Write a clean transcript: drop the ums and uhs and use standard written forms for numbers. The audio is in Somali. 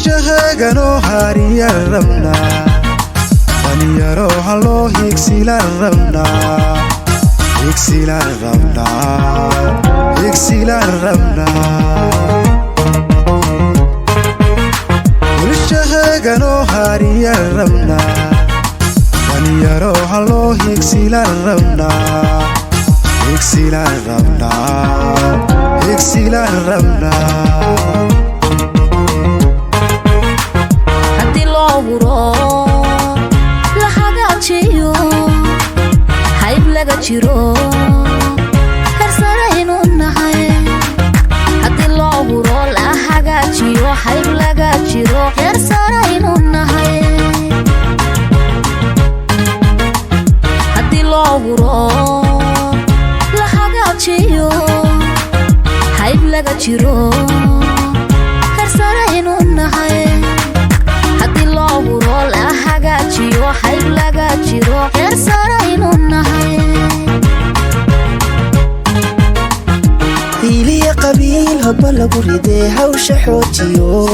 ولشهاجنو هاري الرمنا ونيرو هلو هيكسيل الرمنا هيكسيل الرمنا هيكسيل الرمنا ولشهاجنو هاري الرمنا ونيرو هلو هيكسيل الرمنا هيكسيل الرمنا هيكسيل الرمنا jiro harsare inunahay hadii loo huro la hagaajiyo hayb laga jiro harsare inunahay hadii loo huro la hagaajiyo hayb laga jiro harsare inunahay hadii loo huro la hagaajiyo hayb laga jiro harsare inunahay قبيل هبل بريده هوش حوتيو